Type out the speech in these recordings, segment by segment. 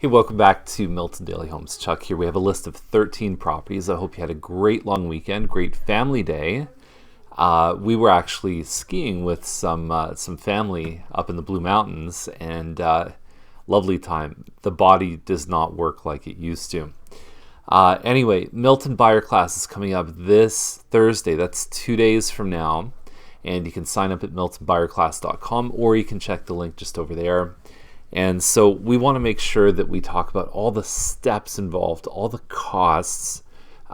Hey, welcome back to Milton Daily Homes. Chuck here. We have a list of 13 properties. I hope you had a great long weekend, great family day. We were actually skiing with some family up in the Blue Mountains, and lovely time. The body does not work like it used to. Anyway, Milton buyer class is coming up this Thursday. That's 2 days from now, and you can sign up at miltonbuyerclass.com, or you can check the link just over there. And so we want to make sure that we talk about all the steps involved, all the costs,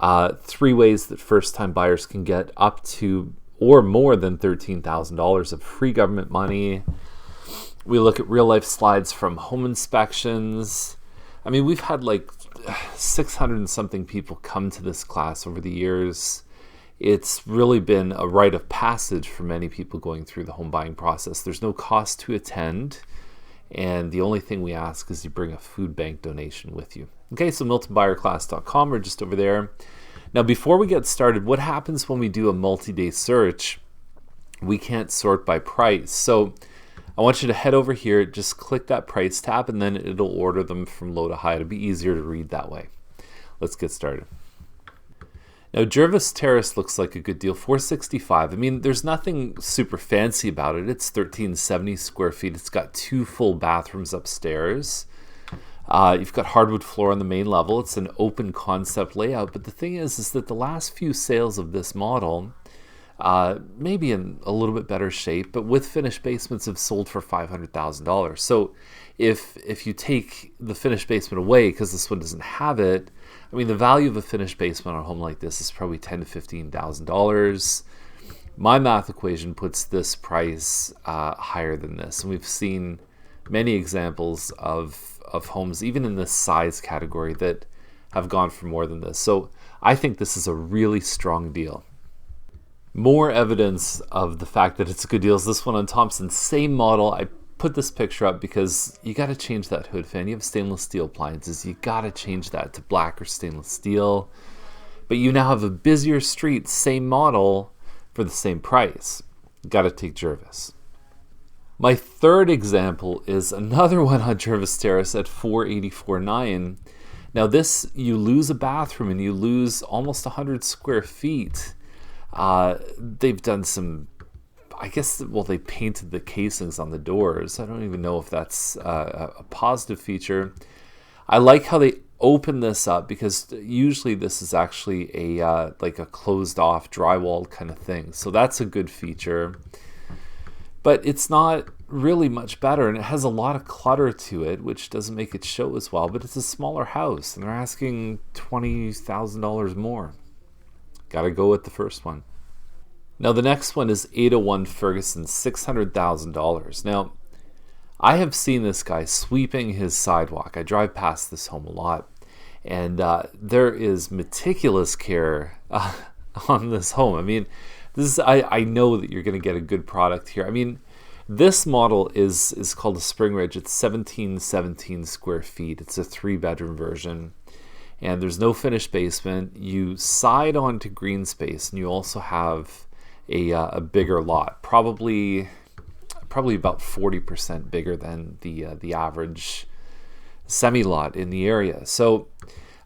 3 ways that first-time buyers can get up to or more than $13,000 of free government money. We look at real-life slides from home inspections. I mean, we've had like 600 and something people come to this class over the years. It's really been a rite of passage for many people going through the home buying process. There's no cost to attend. And the only thing we ask is you bring a food bank donation with you. Okay, so miltonbuyerclass.com or just over there. Now, before we get started, what happens when we do a multi-day search? We can't sort by price. So I want you to head over here, just click that price tab, and then it'll order them from low to high. It'll be easier to read that way. Let's get started. Now, Jervis Terrace looks like a good deal, $465. I mean, there's nothing super fancy about it. It's 1,370 square feet. It's got 2 full bathrooms upstairs. You've got hardwood floor on the main level. It's an open concept layout. But the thing is that the last few sales of this model, maybe in a little bit better shape, but with finished basements have sold for $500,000. So if you take the finished basement away, because this one doesn't have it, I mean, the value of a finished basement on a home like this is probably $10,000 to $15,000. My math equation puts this price higher than this. And we've seen many examples of homes, even in this size category, that have gone for more than this. So I think this is a really strong deal. More evidence of the fact that it's a good deal is this one on Thompson. Same model. I put this picture up because you got to change that hood fan. You have stainless steel appliances. You got to change that to black or stainless steel. But you now have a busier street, same model, for the same price. Got to take Jervis. My third example is another one on Jervis Terrace at $484,900. Now this, you lose a bathroom and you lose almost 100 square feet. They've done some, I guess, well, they painted the casings on the doors. I don't even know if that's a positive feature. I like how they open this up, because usually this is actually a like a closed off drywall kind of thing. So that's a good feature. But it's not really much better, and it has a lot of clutter to it, which doesn't make it show as well. But it's a smaller house, and they're asking $20,000 more. Got to go with the first one. Now the next one is 801 Ferguson, $600,000. Now, I have seen this guy sweeping his sidewalk. I drive past this home a lot, and there is meticulous care on this home. I mean, this is, I know that you're going to get a good product here. I mean, this model is called a Spring Ridge. It's 1717 square feet. It's a 3-bedroom version. And there's no finished basement. You side onto green space, and you also have a bigger lot, probably about 40% bigger than the average semi-lot in the area. So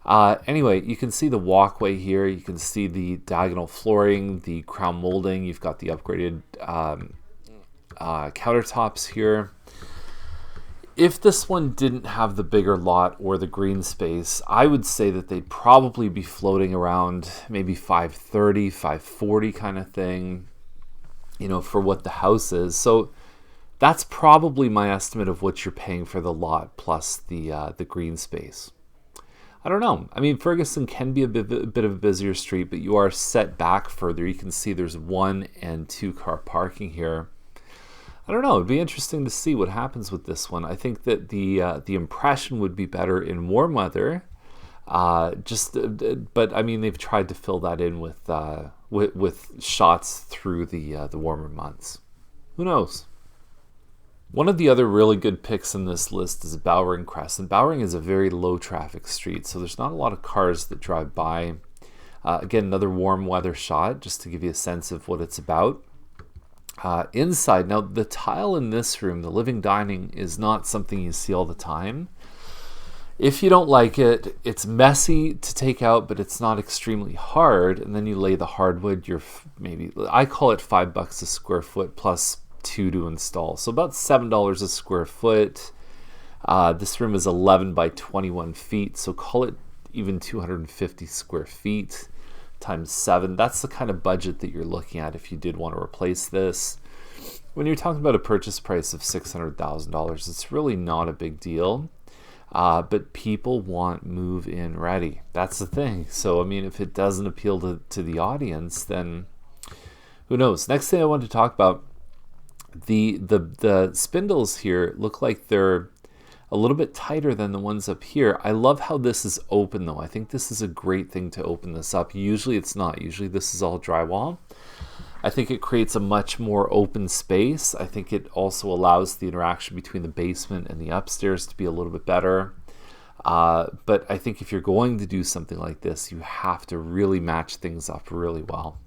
anyway, you can see the walkway here. You can see the diagonal flooring, the crown molding. You've got the upgraded countertops here. If this one didn't have the bigger lot or the green space, I would say that they'd probably be floating around maybe 530, 540 kind of thing, for what the house is. So that's probably my estimate of what you're paying for the lot plus the green space. I don't know. I mean, Ferguson can be a bit of a busier street, but you are set back further. You can see there's 1 and 2 car parking here. I don't know. It'd be interesting to see what happens with this one. I think that the impression would be better in warm weather. But I mean, they've tried to fill that in with shots through the warmer months. Who knows? One of the other really good picks in this list is Bowring Crest, and Bowring is a very low traffic street, so there's not a lot of cars that drive by. Again, another warm weather shot, just to give you a sense of what it's about. Inside, now the tile in this room, the living dining, is not something you see all the time. If you don't like it, it's messy to take out, but it's not extremely hard. And then you lay the hardwood, maybe, I call it $5 a square foot plus $2 to install. So about $7 a square foot. This room is 11 by 21 feet. So call it even 250 square feet times 7. That's the kind of budget that you're looking at if you did want to replace this. When you're talking about a purchase price of $600,000, it's really not a big deal. But people want move-in ready. That's the thing. So, I mean, if it doesn't appeal to the audience, then who knows? Next thing I want to talk about, the spindles here look like they're a little bit tighter than the ones up here. I love how this is open, though. I think this is a great thing to open this up. Usually it's not. Usually this is all drywall. I think it creates a much more open space. I think it also allows the interaction between the basement and the upstairs to be a little bit better. But I think if you're going to do something like this, you have to really match things up really well.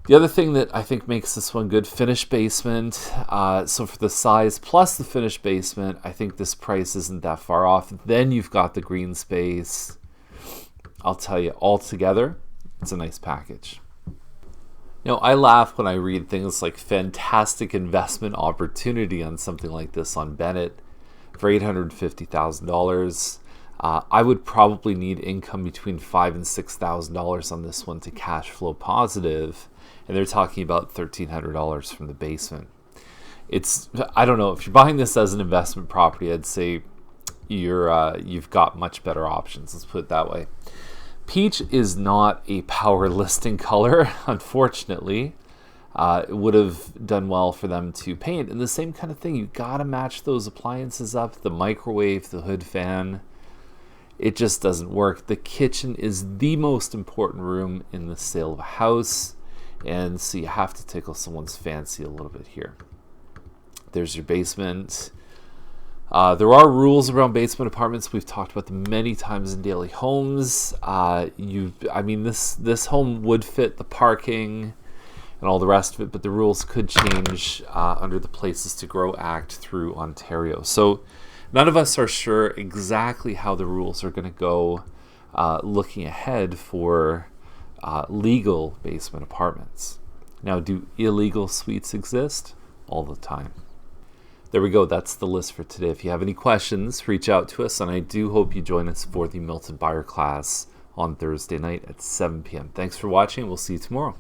The other thing that I think makes this one good, finished basement. So for the size plus the finished basement, I think this price isn't that far off. Then you've got the green space. I'll tell you, all together, it's a nice package. You know, I laugh when I read things like fantastic investment opportunity on something like this on Bennett for $850,000. I would probably need income between $5,000 and $6,000 on this one to cash flow positive, and they're talking about $1,300 from the basement. I don't know, if you're buying this as an investment property, I'd say you've got much better options. Let's put it that way. Peach is not a power listing color, unfortunately. It would have done well for them to paint. And the same kind of thing, you gotta match those appliances up, the microwave, the hood fan. It just doesn't work. The kitchen is the most important room in the sale of a house, and so you have to tickle someone's fancy a little bit here. There's your basement. There are rules around basement apartments. We've talked about them many times in Daily Homes. This home would fit the parking and all the rest of it, but the rules could change under the Places to Grow Act through Ontario. So none of us are sure exactly how the rules are going to go looking ahead for legal basement apartments. Now, do illegal suites exist? All the time. There we go. That's the list for today. If you have any questions, reach out to us, and I do hope you join us for the Milton buyer class on Thursday night at 7 p.m. Thanks for watching. We'll see you tomorrow.